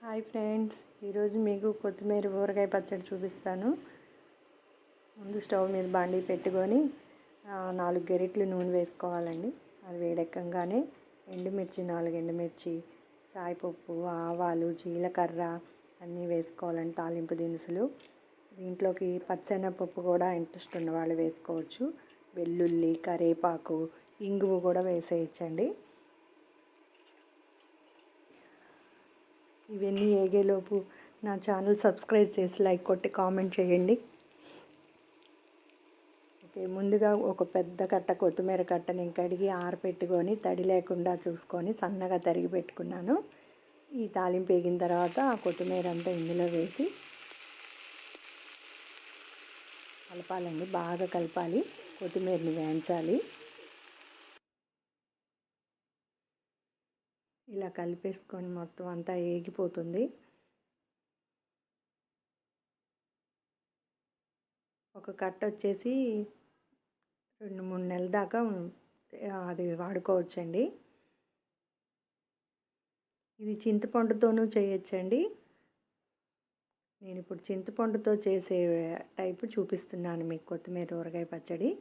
Hi friends, ఈరోజు మీకు కొత్తిమీర ఊరగాయ పచ్చడి చూపిస్తాను. ముందు స్టవ్ మీద బాండీ పెట్టుకొని 4 గరిటెలు నూనె వేసుకోవాలండి. అది వేడెక్కగానే ఎండుమిర్చి 4 ఎండుమిర్చి, సాయిపప్పు, ఆవాలు, జీలకర్ర అన్నీ వేసుకోవాలండి. తాలింపు దినుసులు దీంట్లోకి పచ్చెనపప్పు కూడా ఇంట్రెస్ట్ ఉన్న వాళ్ళు వేసుకోవచ్చు. వెల్లుల్లి, కరివేపాకు, ఇంగువ కూడా వేసేయచ్చండి. ఇవన్నీ ఏగేలోపు నా ఛానల్ సబ్స్క్రైబ్ చేసి లైక్ కొట్టి కామెంట్ చేయండి. ఓకే, ముందుగా ఒక పెద్ద కట్ట కొత్తిమీర కట్ట నేను కడిగి ఆరపెట్టుకొని తడి లేకుండా చూసుకొని సన్నగా తరిగి పెట్టుకున్నాను. ఈ తాలింపు వేగిన తర్వాత ఆ కొత్తిమీర అంతా ఇందులో వేసి కలపాలండి. బాగా కలపాలి, కొత్తిమీరని వేయించాలి. ఇలా కలిపేసుకొని మొత్తం అంతా ఏగిపోతుంది. ఒక కట్ట వచ్చేసి 2-3 నెలల దాకా అది వాడుకోవచ్చండి. ఇది చింతపండుతోనూ చేయొచ్చండి. నేను ఇప్పుడు చింతపండుతో చేసే టైపు చూపిస్తున్నాను మీకు. కొత్తిమీర ఊరగాయ పచ్చడి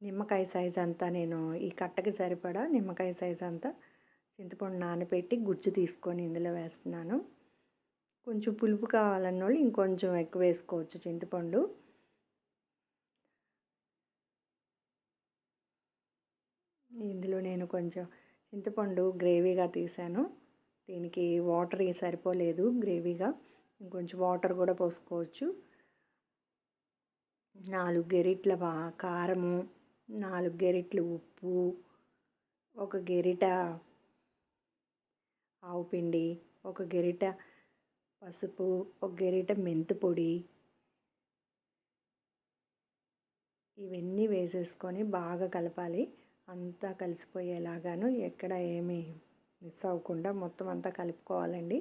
నిమ్మకాయ సైజ్ అంతా, నేను ఈ కట్టకి సరిపడా నిమ్మకాయ సైజ్ అంతా చింతపండు నానబెట్టి గుజ్జు తీసుకొని ఇందులో వేస్తున్నాను. కొంచెం పులుపు కావాలన్న వాళ్ళు ఇంకొంచెం ఎక్కువ వేసుకోవచ్చు చింతపండు. ఇందులో నేను కొంచెం చింతపండు గ్రేవీగా తీసాను. దీనికి వాటర్ సరిపోలేదు గ్రేవీగా, ఇంకొంచెం వాటర్ కూడా పోసుకోవచ్చు. 4 గరిటెల కారము, 4 గరిటెలు ఉప్పు, 1 గరిట ఆవు పిండి, 1 గరిట పసుపు, 1 గరిట మెంతు పొడి, ఇవన్నీ వేసేసుకొని బాగా కలపాలి. అంతా కలిసిపోయేలాగాను, ఎక్కడ ఏమీ మిస్ అవ్వకుండా మొత్తం అంతా కలుపుకోవాలండి.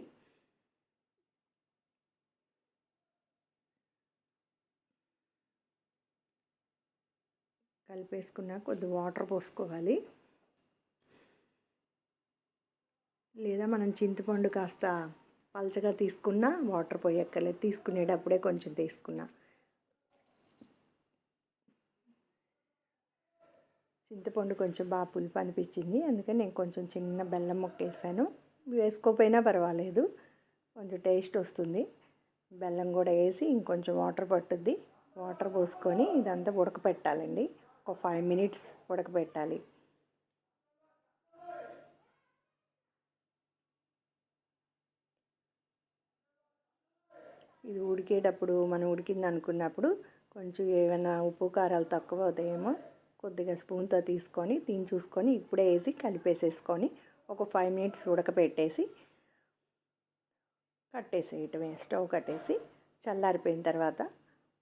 కలిపేసుకున్న కొద్ది వాటర్ పోసుకోవాలి. లేదా మనం చింతపండు కాస్త పలచగా తీసుకున్నా వాటర్ పోయక్కర్లేదు, తీసుకునేటప్పుడే కొంచెం తీసుకున్నా. చింతపండు కొంచెం బాగా పులుపు అనిపించింది, అందుకని నేను కొంచెం చిన్న బెల్లం ముక్క వేసాను. వేసుకోకపోయినా పర్వాలేదు, కొంచెం టేస్ట్ వస్తుంది. బెల్లం కూడా వేసి ఇంకొంచెం వాటర్ పట్టుద్ది. వాటర్ పోసుకొని ఇదంతా ఉడకపెట్టాలండి. ఒక 5 minutes ఉడకపెట్టాలి. ఇది ఉడికేటప్పుడు మనం ఉడికింది అనుకున్నప్పుడు కొంచెం ఏమైనా ఉప్పు కారాలు తక్కువ అవుతాయేమో కొద్దిగా స్పూన్తో తీసుకొని దీన్ని చూసుకొని ఇప్పుడే వేసి కలిపేసేసుకొని ఒక 5 minutes ఉడకపెట్టేసి కట్టేసేయటమే. స్టవ్ కట్టేసి చల్లారిపోయిన తర్వాత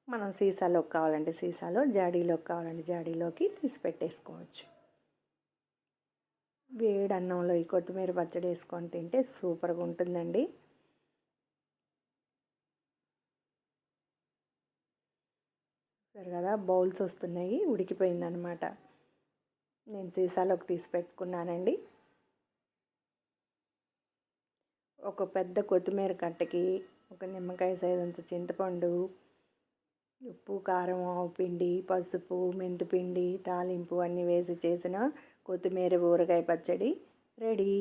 మనం సీసాలోకి కావాలంటే సీసాలో, జాడీలోకి కావాలంటే జాడీలోకి తీసి పెట్టేసుకోవచ్చు. వేడి అన్నంలో ఈ కొత్తిమీర పచ్చడి వేసుకొని తింటే సూపర్గా ఉంటుందండి. సరే కదా, బౌల్స్ వస్తున్నాయి, ఉడికిపోయిందనమాట. నేను సీసాలోకి తీసి పెట్టుకున్నానండి. ఒక పెద్ద కొత్తిమీర కట్టకి 1 నిమ్మకాయ సైజ్ అంత చింతపండు, ఉప్పు, కారం, ఆవు పిండి, పసుపు, మెంతిపిండి, తాలింపు అన్నీ వేసి చేసిన కొత్తిమీర ఊరగాయ పచ్చడి రెడీ.